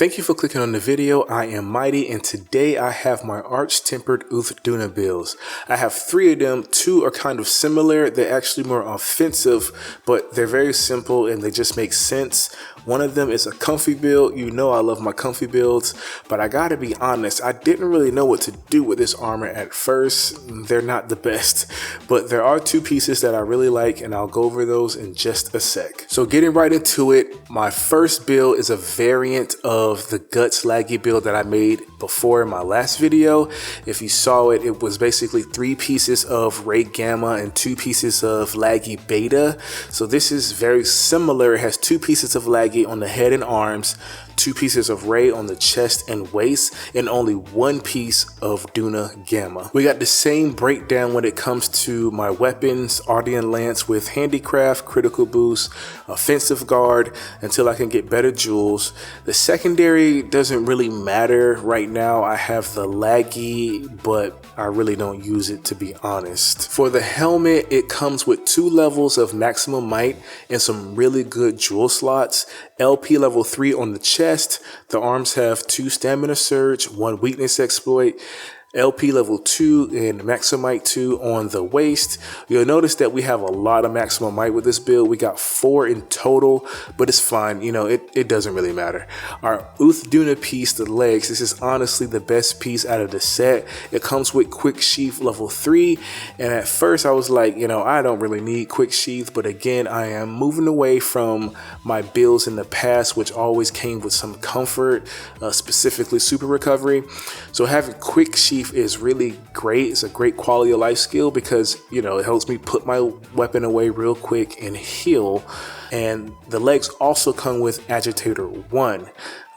Thank you for clicking on the video. I am Mighty, and today I have my Arch Tempered Uth Duna builds. I have 3 of them. 2 are kind of similar. They're actually more offensive, but they're very simple and they just make sense. One of them is a comfy build. You know I love my comfy builds, but I gotta be honest, I didn't really know what to do with this armor at first. They're not the best, but there are 2 pieces that I really like, and I'll go over those in just a sec. So getting right into it, my first build is a variant of the Guts laggy build that I made before in my last video. If you saw it, it was basically 3 pieces of Ray Gamma and 2 pieces of laggy Beta. So this is very similar. It has 2 pieces of laggy on the head and arms, 2 pieces of Ray on the chest and waist, and only 1 piece of Duna Gamma. We got the same breakdown when it comes to my weapons: Ardian Lance with Handicraft, Critical Boost, Offensive Guard, until I can get better jewels. The secondary doesn't really matter right now. I have the laggy, but I really don't use it, to be honest. For the helmet, it comes with 2 levels of maximum might and some really good jewel slots. LP level 3 on the chest. The arms have 2 stamina surge, 1 weakness exploit. LP level 2 and maximum might 2 on the waist. You'll notice that we have a lot of maximum might with this build. We got 4 in total, but it's fine. You know, it doesn't really matter. Our Uth Duna piece, the legs, this is honestly the best piece out of the set. It comes with quick sheath level 3, and at first I was like, you know, I don't really need quick sheath, but again, I am moving away from my builds in the past, which always came with some comfort, specifically super recovery. So having quick sheath is really great. It's a great quality of life skill because, you know, it helps me put my weapon away real quick and heal. And the legs also come with Agitator 1.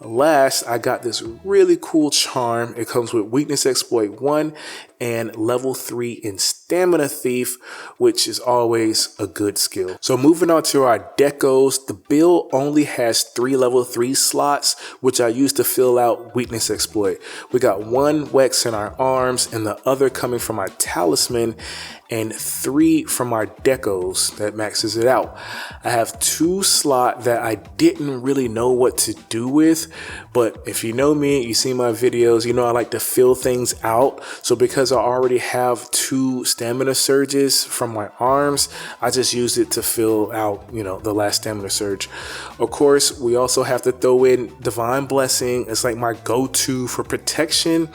Last, I got this really cool charm. It comes with Weakness Exploit 1 and level 3 in Stamina Thief, which is always a good skill. So moving on to our decos, the build only has 3 level 3 slots, which I use to fill out Weakness Exploit. We got 1 Wex in our arms and the other coming from our talisman, and 3 from our decos that maxes it out. I have 2 slot that I didn't really know what to do with, but if you know me, you see my videos, you know I like to fill things out. So because I already have 2 stamina surges from my arms, I just used it to fill out, you know, the last stamina surge. Of course, we also have to throw in Divine Blessing. It's like my go-to for protection.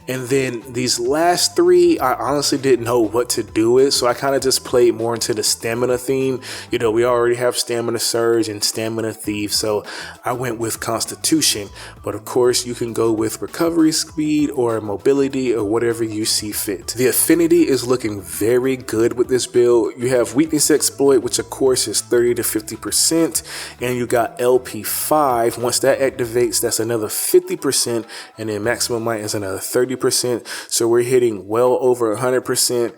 And then these last 3, I honestly didn't know what to do with, so I kind of just played more into the stamina theme. You know, we already have Stamina Surge and Stamina Thief, so I went with Constitution. But of course, you can go with Recovery Speed or Mobility or whatever you see fit. The Affinity is looking very good with this build. You have Weakness Exploit, which of course is 30 to 50%, and you got LP5. Once that activates, that's another 50%, and then Maximum Might is another 30%. So we're hitting well over 100%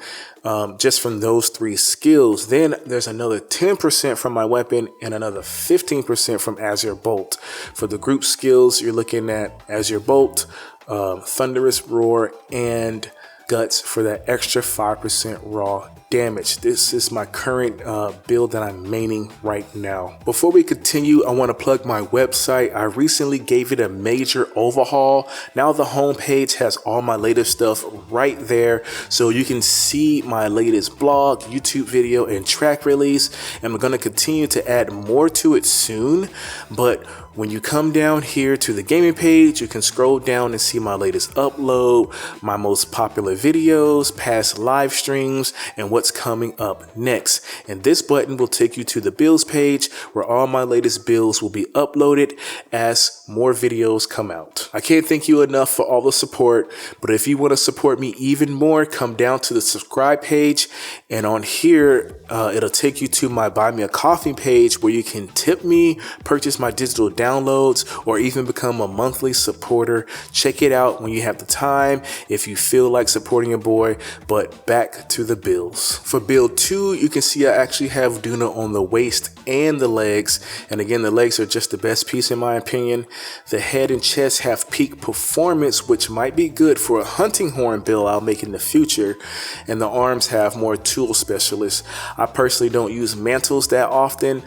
just from those 3 skills. Then there's another 10% from my weapon and another 15% from Azure Bolt. For the group skills, you're looking at Azure Bolt, Thunderous Roar, and Guts for that extra 5% raw damage. This is my current build that I'm maining right now. Before we continue, I want to plug my website. I recently gave it a major overhaul. Now the homepage has all my latest stuff right there, so you can see my latest blog, YouTube video, and track release. And I'm going to continue to add more to it soon, but when you come down here to the gaming page, you can scroll down and see my latest upload, my most popular videos, past live streams, and what's coming up next. And this button will take you to the builds page where all my latest builds will be uploaded as more videos come out. I can't thank you enough for all the support, but if you want to support me even more, come down to the subscribe page, and on here, it'll take you to my Buy Me a Coffee page where you can tip me, purchase my digital downloads, or even become a monthly supporter. Check it out when you have the time if you feel like supporting your boy. But back to the builds. For build 2, you can see I actually have Duna on the waist and the legs, and again, the legs are just the best piece in my opinion. The head and chest have peak performance, which might be good for a hunting horn build I'll make in the future, and the arms have more tool specialists. I personally don't use mantles that often.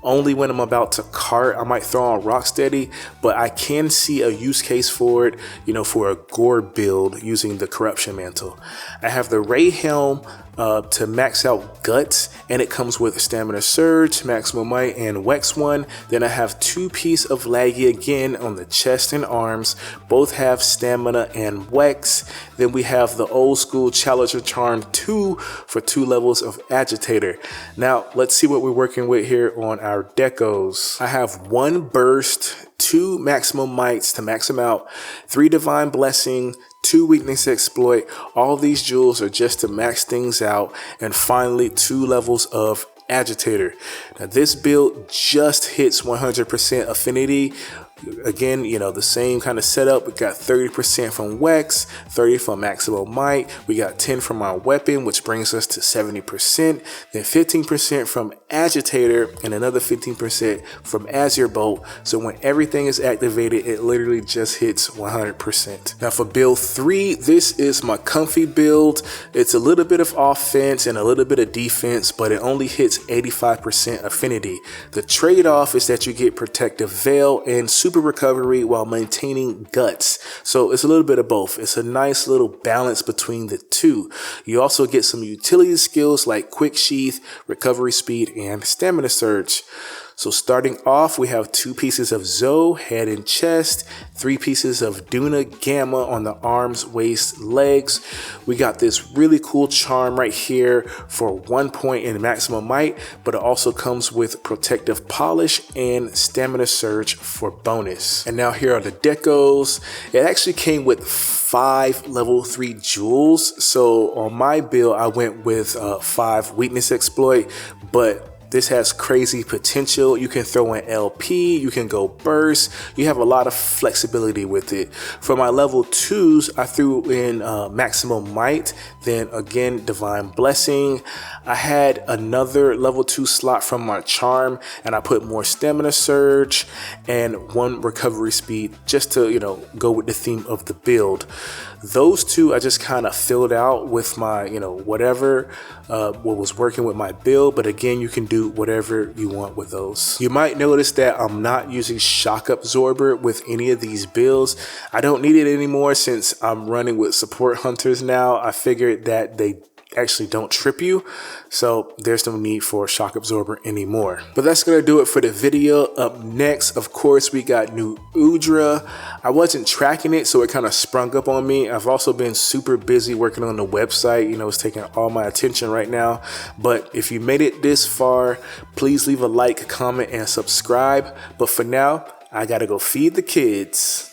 only when I'm about to cart. I might throw on Rocksteady, but I can see a use case for it, you know, for a gore build using the Corruption Mantle. I have the Ray Helm to max out Guts, and it comes with Stamina Surge, Maximum Might, and Wex 1. Then I have 2 pieces of Laggy again on the chest and arms. Both have Stamina and Wex. Then we have the old school Challenger Charm 2 for 2 levels of Agitator. Now let's see what we're working with here on our decos. I have 1 Burst, 2 Maximum Mights to max them out, 3 Divine Blessing, 2 Weakness Exploit. All these jewels are just to max things out, and finally 2 levels of Agitator. Now this build just hits 100% Affinity. Again, you know, the same kind of setup. We got 30% from Wex, 30 from Maximum Might. We got 10 from our weapon, which brings us to 70%. Then 15% from Agitator and another 15% from Azure Bolt. So when everything is activated, it literally just hits 100%. Now for build 3, this is my comfy build. It's a little bit of offense and a little bit of defense, but it only hits 85% Affinity. The trade-off is that you get Protective Veil and Super Recovery while maintaining Guts. So it's a little bit of both. It's a nice little balance between the two. You also get some utility skills like Quick Sheath, Recovery Speed, and Stamina Surge. So starting off, we have 2 pieces of Zoe, head and chest, 3 pieces of Duna Gamma on the arms, waist, legs. We got this really cool charm right here for 1 point in maximum might, but it also comes with protective polish and stamina surge for bonus. And now here are the decos. It actually came with 5 level 3 jewels. So on my build, I went with 5 weakness exploit, but this has crazy potential. You can throw in LP, you can go burst. You have a lot of flexibility with it. For my level 2s, I threw in maximum might, then again divine blessing. I had another level 2 slot from my charm, and I put more stamina surge and 1 recovery speed just to, you know, go with the theme of the build. Those 2 I just kind of filled out with my, you know, whatever what was working with my build, but again, you can do whatever you want with those. You might notice that I'm not using shock absorber with any of these builds. I don't need it anymore since I'm running with support hunters now. I figured that they actually don't trip you, so there's no need for shock absorber anymore. But that's gonna do it for the video. Up next, of course, we got new Udra. I wasn't tracking it, so it kind of sprung up on me. I've also been super busy working on the website. You know, it's taking all my attention right now. But if you made it this far, please leave a like, comment, and subscribe. But for now, I gotta go feed the kids.